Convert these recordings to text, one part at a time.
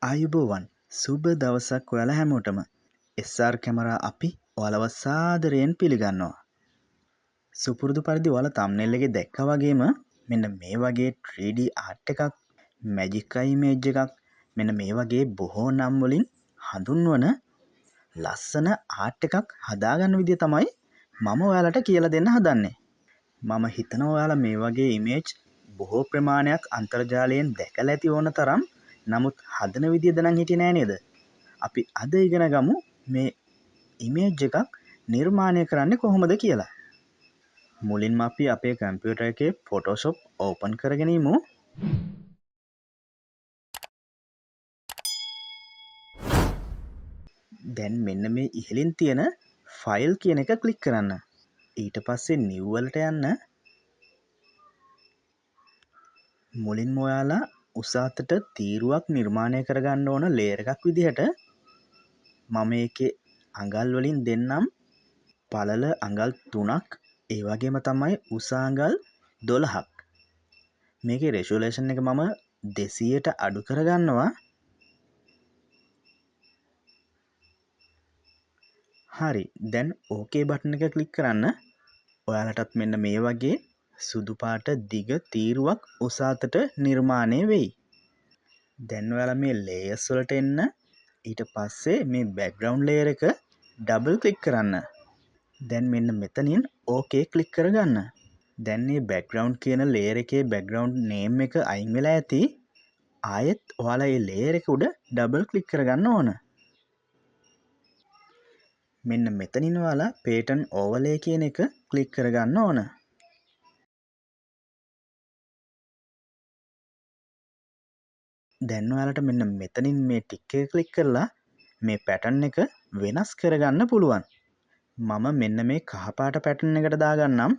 ආයුබෝවන් සුබ දවසක් ඔයාලා හැමෝටම SR කැමරා අපි ඔයාලව සාදරයෙන් පිළිගන්නවා. සුපුරුදු පරිදි ඔයාලා thumbnail එකේ දැක්කා වගේම මෙන්න මේ වගේ 3D art එකක් magic eye image එකක් මෙන්න මේ වගේ බොහෝ නම් වලින් හඳුන්වන ලස්සන art එකක් හදාගන්න විදිය තමයි මම ඔයාලට කියලා දෙන්න හදන්නේ. මම හිතනවා ඔයාලා මේ වගේ image බොහෝ ප්‍රමාණයක් අන්තර්ජාලයෙන් දැකලා ඇති ඕන තරම්. නමුත් හදන විදිය දැනන් හිටියේ නෑ නේද? අපි අද ඉගෙන ගමු මේ ඉමේජ් එකක් නිර්මාණය කරන්නේ කොහොමද කියලා. මුලින්ම අපි අපේ කම්පියුටර් එකේ Photoshop open කරගෙන ඉමු. දැන් මෙන්න මේ ඉහළින් තියෙන ෆයිල් කියන එක ක්ලික් කරන්න. ඊට පස්සේ new වලට යන්න. මුලින්ම ඔයාලා උස අතට තීරුවක් නිර්මාණය කරගන්න ඕන ලේයර් එකක් විදිහට මම මේකේ අඟල් වලින් දෙන්නම් පළල අඟල් 3ක් ඒ වගේම තමයි උස අඟල් 12ක්. මේකේ රෙසොලූෂන් එක මම 200ට අඩු කරගන්නවා. හරි දැන් ඕකේ බටන් එක ක්ලික් කරන්න. ඔයාලටත් මෙන්න මේ වගේ සුදු පාට දිග තීරුවක් උස අතට නිර්මාණය වෙයි. දැන් ඔයාලා මේ ලේයර්ස් වලට එන්න. ඊට පස්සේ මේ බෑග්ග්‍රවුන්ඩ් ලේයර් එක ඩබල් ක්ලික් කරන්න. දැන් මෙන්න මෙතනින් ඕකේ ක්ලික් කරගන්න. දැන් මේ බෑග්ග්‍රවුන්ඩ් කියන ලේයර් එකේ බෑග්ග්‍රවුන්ඩ් නේම් එක අයින් වෙලා ඇති. ආයෙත් ඔයාලා මේ ලේයර් එක උඩ ඩබල් ක්ලික් කරගන්න ඕන. මෙන්න මෙතනින් ඔයාලා pattern overlay කියන එක ක්ලික් කරගන්න ඕන. දැන් ඔයාලට මෙන්න මෙතනින් මේ ටික් එක ක්ලික් කරලා මේ pattern එක වෙනස් කරගන්න පුළුවන්. මම මෙන්න මේ කහ පාට pattern එකට දාගන්නම්.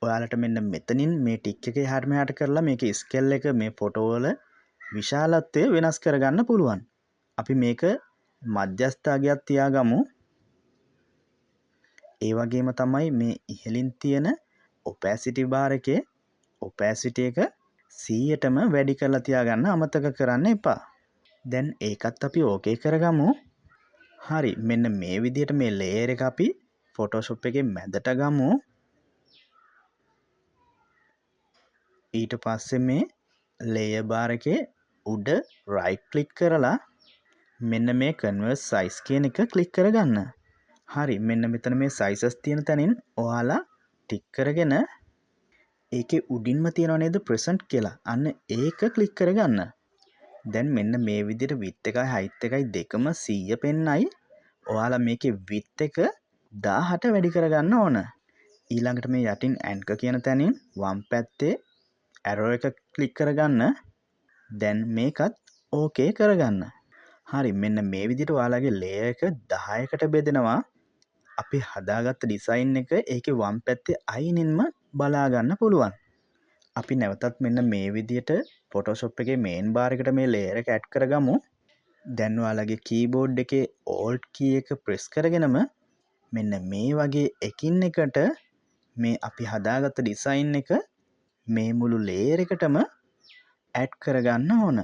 ඔයාලට මෙන්න මෙතනින් මේ ටික් එක එහාට මෙහාට කරලා මේකේ ස්කේල් එක මේ ෆොටෝ වල විශාලත්වය වෙනස් කරගන්න පුළුවන්. අපි මේක මධ්‍යස්ථ අගයක් තියාගමු. ඒ වගේම තමයි මේ ඉහළින් තියෙන opacity bar එකේ opacity එක 100ටම වැඩි කරලා තියාගන්න අමතක කරන්න එපා. දැන් ඒකත් අපි ඕකේ කරගමු. හරි මෙන්න මේ විදිහට මේ ලේයර් එක අපි Photoshop එකේ මැදට ගමු. ඊට පස්සේ මේ layer bar එකේ උඩ right click කරලා මෙන්න මේ convert size කියන එක click කරගන්න. හරි මෙන්න මෙතන මේ sizes තියෙන තැනින් ඔයාලා ටික් කරගෙන ඒකේ උඩින්ම තියනව නේද present කියලා. අන්න ඒක click කරගන්න. දැන් මෙන්න මේ විදිහට width එකයි height එකයි දෙකම 100 පෙන්නයි. ඔයාලා මේකේ width එක 1000ට වැඩි කරගන්න ඕන. ඊළඟට මේ යටින් anchor කියන තැනින් වම් පැත්තේ arrow එක click කරගන්න. දැන් මේකත් okay කරගන්න. හරි මෙන්න මේ විදිහට ඔයාලගේ layer එක 10කට බෙදෙනවා. අපි හදාගත්ත ඩිසයින් එක ඒකේ වම් පැත්තේ අයිනින්ම බලා ගන්න පුළුවන්. අපි නැවතත් මෙන්න මේ විදිහට Photoshop එකේ main bar එකට මේ layer එක add කරගමු. දැන් ඔයාලගේ keyboard එකේ alt key එක press කරගෙනම මෙන්න මේ වගේ එකින් එකට මේ අපි හදාගත්ත ඩිසයින් එක මේ මුළු layer එකටම add කරගන්න ඕන.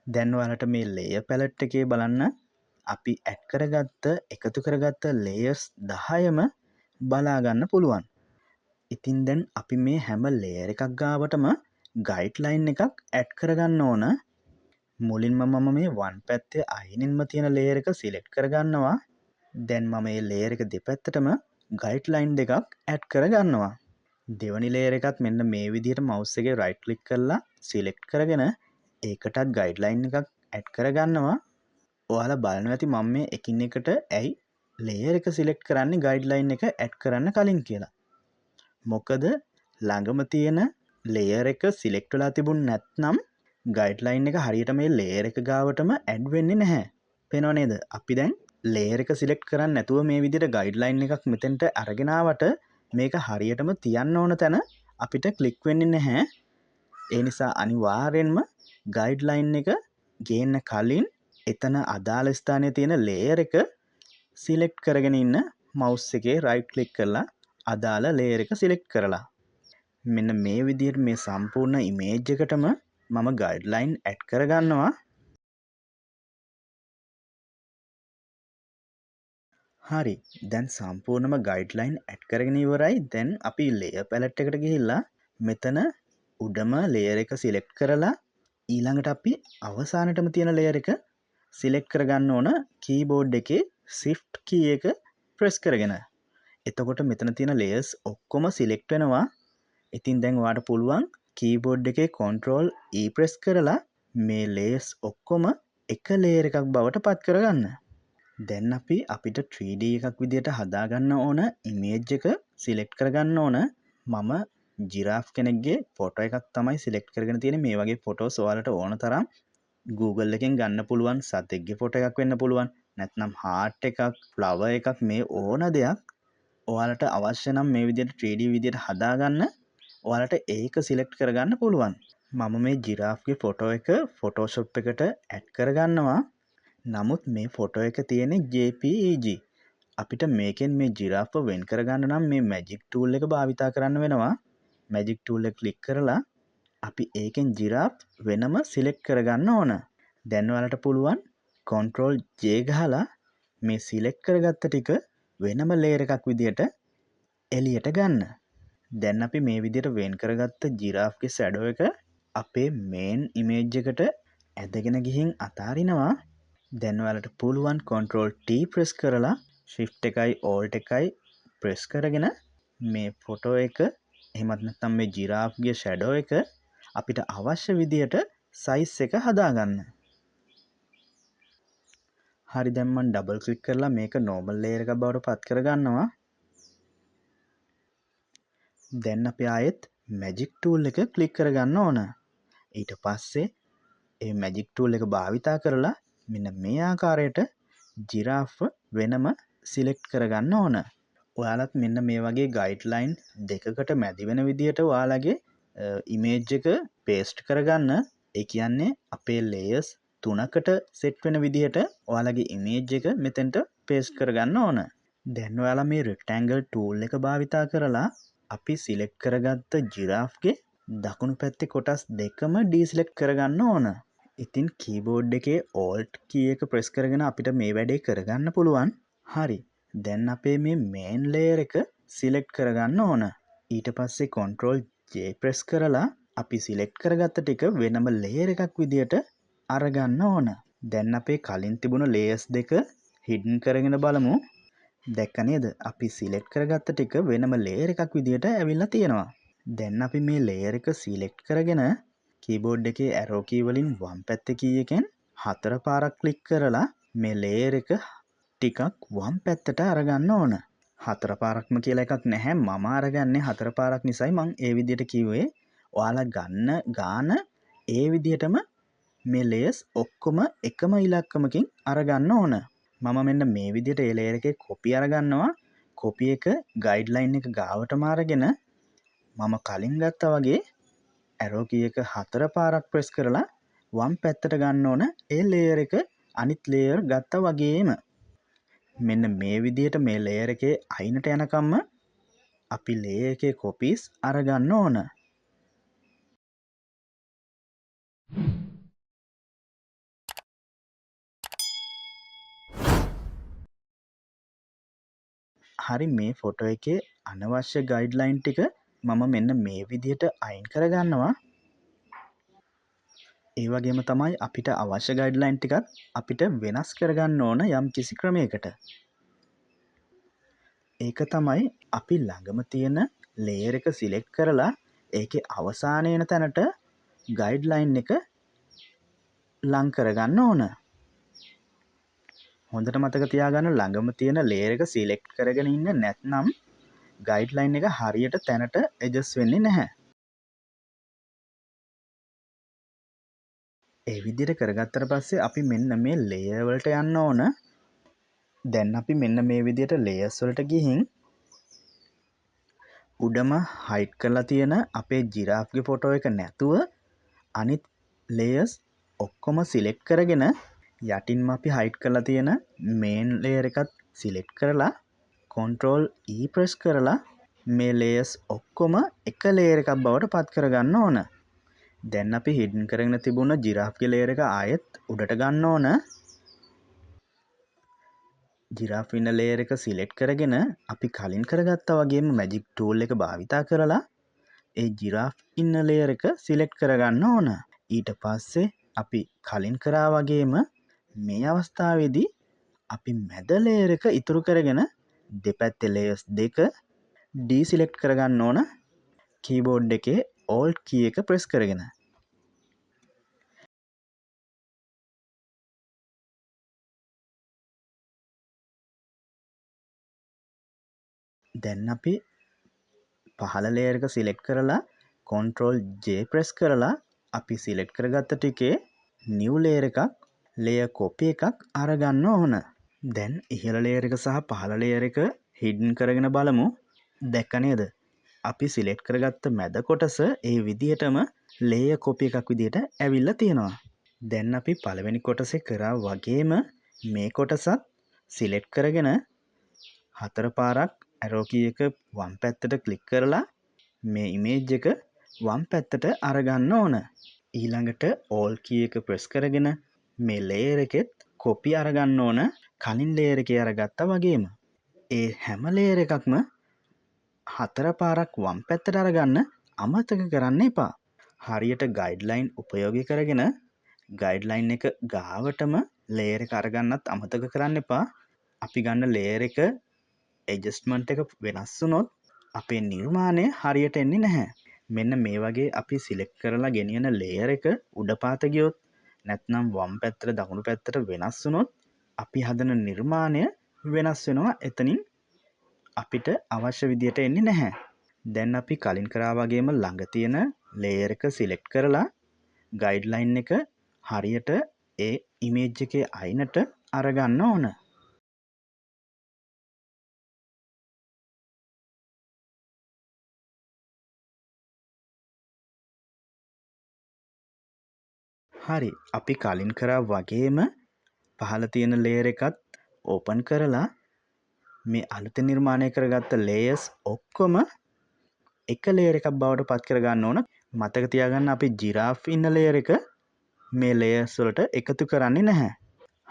දැන් ඔයාලට මේ layer palette එකේ බලන්න අපි add කරගත්ත එකතු කරගත්ත layers 10ම බලා ගන්න පුළුවන්. ඉතින් දැන් අපි මේ හැම layer එකක් ගාවටම guideline එකක් add කරගන්න ඕන. මුලින්ම මම මේ වම් පැත්තේ අයිනින්ම තියෙන layer එක select කරගන්නවා. දැන් මම මේ layer එක දෙපැත්තටම guideline දෙකක් add කරගන්නවා. දෙවනි layer එකත් මෙන්න මේ විදිහට mouse එකේ right click කරලා select කරගෙන ඒකටත් guideline එකක් add කරගන්නවා. ඔයාලා බලනවා ඇති මම මේ එකින් එකට ඇයි layer එක select කරන්නේ guideline එක add කරන්න කලින් කියලා. මොකද ළඟම තියෙන layer එක select වෙලා තිබුණ නැත්නම් guideline එක හරියට මේ layer එක ගාවටම add වෙන්නේ නැහැ. පේනව නේද? අපි දැන් layer එක select කරන්නේ නැතුව මේ විදිහට guideline එකක් මෙතෙන්ට අරගෙන ආවට මේක හරියටම තියන්න ඕන තැන අපිට click වෙන්නේ නැහැ. ඒ නිසා අනිවාර්යෙන්ම guideline එක ගේන්න කලින් එතන අදාළ ස්ථානයේ තියෙන layer එක select කරගෙන ඉන්න mouse එකේ right click කරලා අදාළ layer එක select කරලා මෙන්න මේ විදිහට මේ සම්පූර්ණ ඉමේජ් එකටම මම ගයිඩ්ලයින් ඇඩ් කරගන්නවා. හරි, දැන් සම්පූර්ණම ගයිඩ්ලයින් ඇඩ් කරගෙන ඉවරයි. දැන් අපි ලේයර් පැලට් එකට ගිහිල්ලා මෙතන උඩම ලේයර් එක සිලෙක්ට් කරලා ඊළඟට අපි අවසානටම තියෙන ලේයර් එක සිලෙක්ට් කරගන්න ඕන කීබෝඩ් එකේ shift key එක ප්‍රෙස් කරගෙන. එතකොට මෙතන තියෙන layers ඔක්කොම සිලෙක්ට් වෙනවා. ඉතින් දැන් ඔයාලට පුළුවන් කීබෝඩ් එකේ control E ප්‍රෙස් කරලා මේ layers ඔක්කොම එක layer එකක් බවට පත් කරගන්න. දැන් අපි අපිට 3D එකක් විදිහට හදාගන්න ඕන ඉමේජ් එක සිලෙක්ට් කරගන්න ඕන. මම ජිරාෆ් කෙනෙක්ගේ ෆොටෝ එකක් තමයි සිලෙක්ට් කරගෙන තියෙන්නේ. මේ වගේ ෆොටෝස් ඔයාලට ඕන තරම් Google එකෙන් ගන්න පුළුවන්. සතෙක්ගේ ෆොටෝ එකක් වෙන්න පුළුවන්. නැත්නම් හාර්ට් එකක්, ෆ්ලවර් එකක්, මේ ඕන දෙයක් ඔයාලට අවශ්‍ය නම් මේ විදිහට 3D විදිහට හදාගන්න ඔයාලට ඒක සිලෙක්ට් කරගන්න පුළුවන්. මම මේ ජිරාෆ්ගේ ෆොටෝ එක ෆොටෝෂොප් එකට ඇඩ් කරගන්නවා. නමුත් මේ ෆොටෝ එක තියෙන්නේ JPEG. අපිට මේකෙන් මේ ජිරාෆ්ව වෙන් කරගන්න නම් මේ මැජික් ටූල් එක භාවිතා කරන්න වෙනවා. මැජික් ටූල් එක ක්ලික් කරලා අපි ඒකෙන් ජිරාෆ් වෙනම සිලෙක්ට් කරගන්න ඕන. දැන් ඔයාලට පුළුවන් Ctrl J ගහලා මේ සිලෙක්ට් කරගත්ත ටික වෙනම ලේයර් එකක් විදියට එළියට ගන්න. දැන් අපි මේ විදියට වෙන් කරගත්ත ජිරාෆ්ගේ ෂැඩෝ එක අපේ මේන් ඉමේජ් එකට ඇදගෙන ගිහින් අතාරිනවා. දැන් ඔයාලට පුළුවන් Ctrl T ප්‍රෙස් කරලා Shift එකයි Alt එකයි ප්‍රෙස් කරගෙන මේ ෆොටෝ එක එහෙමත් නැත්නම් මේ ජිරාෆ්ගේ ෂැඩෝ එක අපිට අවශ්‍ය විදියට සයිස් එක හදාගන්න. හරි, දැන් මම ඩබල් ක්ලික් කරලා මේක normal layer එකක් බවට පත් කරගන්නවා. දැන් අපි ආයෙත් magic tool එක ක්ලික් කරගන්න ඕන. ඊට පස්සේ ඒ magic tool එක භාවිතා කරලා මෙන්න මේ ආකාරයට ජිරාෆ් වෙනම සිලෙක්ට් කරගන්න ඕන. ඔයාලත් මෙන්න මේ වගේ ගයිඩ්ලයින් දෙකකට මැදි වෙන විදියට ඔයාලගේ ඉමේජ් එක පේස්ට් කරගන්න. ඒ කියන්නේ අපේ ලේයර්ස් 3කට සෙට් වෙන විදිහට ඔයාලගේ ඉමේජ් එක මෙතෙන්ට පේස්ට් කරගන්න ඕන. දැන් ඔයාලා මේ රෙක්ටැන්ගල් ටූල් එක භාවිතා කරලා අපි සිලෙක්ට් කරගත්ත ජිරාෆ්ගේ දකුණු පැත්තේ කොටස් දෙකම ඩීසිලෙක්ට් කරගන්න ඕන. ඉතින් කීබෝඩ් එකේ Alt key එක ප්‍රෙස් කරගෙන අපිට මේ වැඩේ කරගන්න පුළුවන්. හරි, දැන් අපේ මේ මේන් ලේයර් එක සිලෙක්ට් කරගන්න ඕන. ඊට පස්සේ Ctrl J ප්‍රෙස් කරලා අපි සිලෙක්ට් කරගත්ත ටික වෙනම ලේයර් එකක් විදියට අරගන්න ඕන. දැන් අපේ කලින් තිබුණ ලේයර්ස් දෙක හිඩන් කරගෙන බලමු. දැක්ක නේද? අපි සිලෙක්ට් කරගත්ත ටික වෙනම ලේයර් එකක් විදියට ඇවිල්ලා තියෙනවා. දැන් අපි මේ ලේයර් එක සිලෙක්ට් කරගෙන කීබෝඩ් එකේ arrow key වලින් වම් පැත්තේ key එකෙන් 4 පාරක් ක්ලික් කරලා මේ ලේයර් එක ටිකක් වම් පැත්තට අරගන්න ඕන. 4 පාරක්ම කියලා එකක් නැහැ. මම අරගන්නේ 4 පාරක් නිසායි මම ඒ විදියට කිව්වේ. ඔයාලා ගන්න ගාන ඒ විදියටම මේ ලේයර්ස් ඔක්කොම එකම ඉලක්කමකින් අරගන්න ඕන. මම මෙන්න මේ විදියට ඒ ලේයර් එකේ කොපි අරගන්නවා. කොපි එක ගයිඩ්ලයින් එක ගාවටම අරගෙන මම කලින් ගත්තා වගේ arrow key එක 4 පාරක් ප්‍රෙස් කරලා වම් පැත්තට ගන්න ඕන. ඒ ලේයර් එක අනිත් ලේයර් ගත්තා වගේම මෙන්න මේ විදියට මේ ලේයර් එකේ අයිනට යනකම්ම අපි ලේයර් එකේ කොපීස් අරගන්න ඕන. හරි, මේ ෆොටෝ එකේ අනවශ්‍ය ගයිඩ්ලයින් ටික මම මෙන්න මේ විදියට අයින් කරගන්නවා. ඒ වගේම තමයි අපිට අවශ්‍ය ගයිඩ්ලයින් ටිකත් අපිට වෙනස් කරගන්න ඕන යම් කිසි ක්‍රමයකට. ඒක තමයි අපි ළඟම තියෙන ලේයර් එක සිලෙක්ට් කරලා ඒකේ අවසානයේ එන තැනට ගයිඩ්ලයින් එක ලං කරගන්න ඕන. හොඳට මතක තියාගන්න ළඟම තියෙන ලේයර් එක සිලෙක්ට් කරගෙන ඉන්න නැත්නම් ගයිඩ්ලයින් එක හරියට තැනට ඇඩ්ජස්ට් වෙන්නේ නැහැ. ඒ විදිහට කරගත්තට පස්සේ අපි මෙන්න මේ ලේයර් වලට යන්න ඕන. දැන් අපි මෙන්න මේ විදිහට ලේයර්ස් වලට ගිහින් උඩම හයිඩ් කරලා තියෙන අපේ ජිරාෆ්ගේ ෆොටෝ එක නැතුව අනිත් ලේයර්ස් ඔක්කොම සිලෙක්ට් කරගෙන යටින්ම අපි හයිඩ් කරලා තියෙන මේන් ලේයර් එකත් සිලෙක්ට් කරලා Ctrl E ප්‍රෙස් කරලා මේ ලේයර්ස් ඔක්කොම එක ලේයර් එකක් බවට පත් කරගන්න ඕන. දැන් අපි හිඩන් කරගෙන තිබුණ ජිරාෆ්ගේ ලේයර් එක ආයෙත් උඩට ගන්න ඕන. ජිරාෆ් ඉන්න ලේයර් එක සිලෙක්ට් කරගෙන අපි කලින් කරගත්තා වගේම මැජික් ටූල් එක භාවිතා කරලා ඒ ජිරාෆ් ඉන්න ලේයර් එක සිලෙක්ට් කරගන්න ඕන. ඊට පස්සේ අපි කලින් කරා වගේම මේ අවස්ථාවේදී අපි මැද ලේයර් එක ඉතුරු කරගෙන දෙපැත්තේ ලේයර්ස් දෙක ඩීසිලෙක්ට් කරගන්න ඕන කීබෝඩ් එකේ ඕල්ට් කී එක ප්‍රෙස් කරගෙන. දැන් අපි පහළ ලේයර් එක සිලෙක්ට් කරලා කන්ට්‍රෝල් J ප්‍රෙස් කරලා අපි සිලෙක්ට් කරගත්ත ටිකේ නිව් ලේයර් එකක් ලේයර් කොපි එකක් අරගන්න ඕන. දැන් ඉහළ ලේයර් එක සහ පහළ ලේයර් එක හිඩන් කරගෙන බලමු. දැක්ක නේද? අපි සිලෙක්ට් කරගත්ත මැද කොටස ඒ විදිහටම ලේයර් කොපි එකක් විදිහට ඇවිල්ලා තියෙනවා. දැන් අපි පළවෙනි කොටසේ කරා වගේම මේ කොටසත් සිලෙක්ට් කරගෙන හතර පාරක් ඇරෝ කී එක වම් පැත්තට ක්ලික් කරලා මේ ඉමේජ් එක වම් පැත්තට අරගන්න ඕන. ඊළඟට ඕල් කී එක ප්‍රෙස් කරගෙන මේ ලේයර් එකෙත් කොපි අරගන්න ඕන කලින් ලේයර් එකේ අරගත්තා වගේම. ඒ හැම ලේයර් එකක්ම හතර පාරක් වම් පැත්තට අරගන්න අමතක කරන්න එපා. හරියට ගයිඩ්ලයින් උපයෝගී කරගෙන ගයිඩ්ලයින් එක ගාවටම ලේයර් එක අරගන්නත් අමතක කරන්න එපා. අපි ගන්න ලේයර් එක ඇඩ්ජස්ට්මන්ට් එක වෙනස් වුණොත් අපේ නිර්මාණය හරියට එන්නේ නැහැ. මෙන්න මේ වගේ අපි සිලෙක්ට් කරලා ගෙනියන ලේයර් එක උඩ පාත ගියොත් නැත්නම් වම් පැත්තට දකුණු පැත්තට වෙනස් වුණොත් අපි හදන නිර්මාණය වෙනස් වෙනවා. එතනින් අපිට අවශ්‍ය විදියට එන්නේ නැහැ. දැන් අපි කලින් කරා වගේම ළඟ තියෙන ලේයර් එක සිලෙක්ට් කරලා ගයිඩ්ලයින් එක හරියට ඒ ඉමේජ් එකේ අයිනට අරගන්න ඕන. හරි, අපි කලින් කරා වගේම පහළ තියෙන ලේයර් එකත් ඕපන් කරලා මේ අලුතෙන් නිර්මාණය කරගත්ත ලේයර්ස් ඔක්කොම එක ලේයර් එකක් බවට පත් කරගන්න ඕන. මතක තියාගන්න අපි ජිරාෆ් ඉන්න ලේයර් එක මේ ලේයර්ස් වලට එකතු කරන්නේ නැහැ.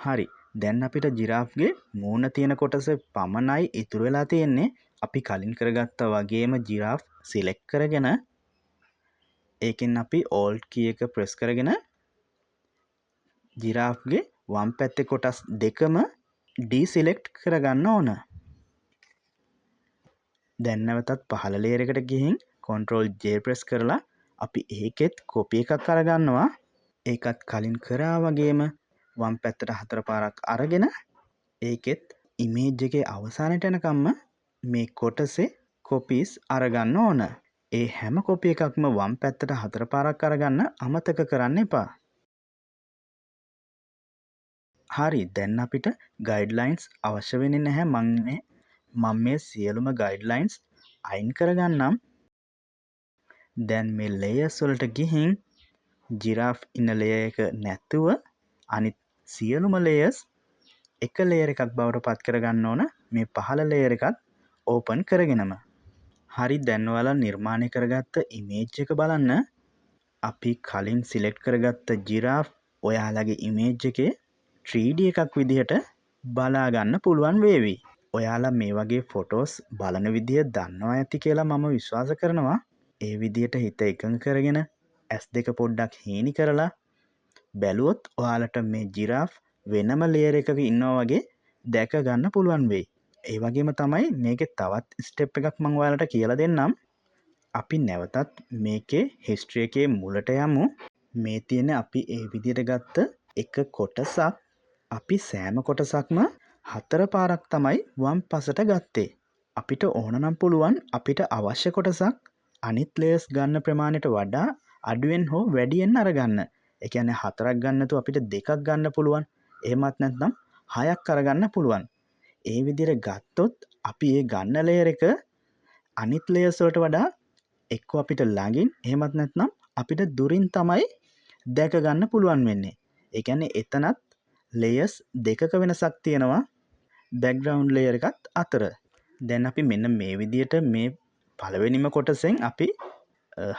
හරි, දැන් අපිට ජිරාෆ්ගේ මූණ තියෙන කොටස පමණයි ඉතුරු වෙලා තියෙන්නේ. අපි කලින් කරගත්තා වගේම ජිරාෆ් සිලෙක්ට් කරගෙන ඒකෙන් අපි ඕල්ට් කී එක ප්‍රෙස් කරගෙන ජිරාෆ්ගේ වම් පැත්තේ කොටස් දෙකම ඩීසිලෙක්ට් කරගන්න ඕන. දැන් නැවතත් පහළ ලේයර් එකට ගිහින් කන්ට්‍රෝල් J ප්‍රෙස් කරලා අපි ඒකෙත් කොපි එකක් අරගන්නවා. ඒකත් කලින් කරා වගේම වම් පැත්තට හතර පාරක් අරගෙන ඒකෙත් ඉමේජ් එකේ අවසානයට යනකම්ම මේ කොටසේ කොපීස් අරගන්න ඕන. ඒ හැම කොපි එකක්ම වම් පැත්තට හතර පාරක් අරගන්න අමතක කරන්න එපා. හරි, දැන් අපිට ගයිඩ්ලයින්ස් අවශ්‍ය වෙන්නේ නැහැ. මම මේ සියලුම ගයිඩ්ලයින්ස් අයින් කරගන්නම්. දැන් මේ ලේයර්ස් වලට ගිහින් ජිරාෆ් ඉන්න ලේයර් එක නැතුව අනිත් සියලුම ලේයර්ස් එක ලේයර් එකක් බවට පත් කරගන්න ඕන. මේ පහළ ලේයර් එකත් ඕපන් කරගෙනම. හරි, දැන් ඔයාලා නිර්මාණය කරගත්ත ඉමේජ් එක බලන්න. අපි කලින් සිලෙක්ට් කරගත්ත ජිරාෆ් ඔයාලගේ ඉමේජ් එකේ 3D එකක් විදිහට බලා ගන්න පුළුවන් වේවි. ඔයාලා මේ වගේ ෆොටෝස් බලන විදිය දන්නවා ඇති කියලා මම විශ්වාස කරනවා. ඒ විදියට හිත එකඟ කරගෙන S2 පොඩ්ඩක් හීනි කරලා බැලුවොත් ඔයාලට මේ ජිරාෆ් වෙනම ලේයර් එකක ඉන්නවා වගේ දැක ගන්න පුළුවන් වෙයි. ඒ වගේම තමයි මේකේ තවත් ස්ටෙප් එකක් මම ඔයාලට කියලා දෙන්නම්. අපි නැවතත් මේකේ හිස්ටරි එකේ මුලට යමු. මේ තියෙන අපි ඒ විදියට ගත්ත එක කොටසක් අපි සෑම කොටසක්ම හතර පාරක් තමයි වම් පසට ගත්තේ. අපිට ඕන නම් පුළුවන් අපිට අවශ්‍ය කොටසක් අනිත් ලේයර්ස් ගන්න ප්‍රමාණයට වඩා අඩුවෙන් හෝ වැඩියෙන් අරගන්න. ඒ කියන්නේ හතරක් ගන්න නැතුව අපිට දෙකක් ගන්න පුළුවන්. එහෙමත් නැත්නම් හයක් අරගන්න පුළුවන්. ඒ විදිහට ගත්තොත් අපි ඒ ගන්න ලේයර් එක අනිත් ලේයර්ස් වලට වඩා එක්ක අපිට ළඟින් එහෙමත් නැත්නම් අපිට දුරින් තමයි දැක ගන්න පුළුවන් වෙන්නේ. ඒ කියන්නේ එතනත් ලේයර්ස් දෙකක වෙනසක් තියෙනවා බෑග්ග්‍රවුන්ඩ් ලේයර් එකත් අතර. දැන් අපි මෙන්න මේ විදිහට මේ පළවෙනිම කොටසෙන් අපි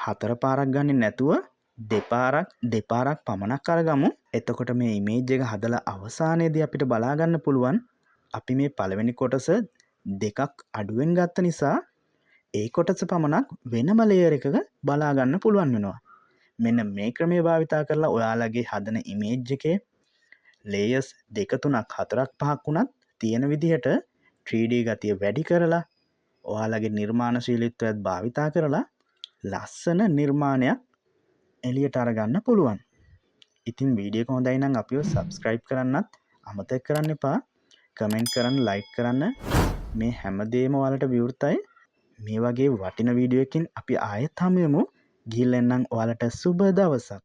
4 පාරක් ගන්නේ නැතුව දෙපාරක් පමණක් අරගමු. එතකොට මේ ඉමේජ් එක හදලා අවසානයේදී අපිට බලා ගන්න පුළුවන් අපි මේ පළවෙනි කොටස දෙකක් අඩුවෙන් ගත්ත නිසා ඒ කොටස පමණක් වෙනම ලේයර් එකක බලා ගන්න පුළුවන් වෙනවා. මෙන්න මේ ක්‍රමය භාවිතා කරලා ඔයාලගේ හදන ඉමේජ් එකේ ලේයර්ස් 2 3ක් 4ක් 5ක් වුණත් තියෙන විදිහට 3D ගතිය වැඩි කරලා ඔයාලගේ නිර්මාණශීලීත්වයත් භාවිතා කරලා ලස්සන නිර්මාණයක් එළියට අරගන්න පුළුවන්. ඉතින් වීඩියෝ එක හොඳයි නම් අපිව subscribe කරන්නත් අමතක කරන්න එපා. කමෙන්ට් කරන්න, ලයික් කරන්න. මේ හැමදේම ඔයාලට විවෘතයි. මේ වගේ වටින වීඩියෝ එකකින් අපි ආයෙත් හමු වෙමු. ගිහින් එන්නම් ඔයාලට සුබ දවසක්.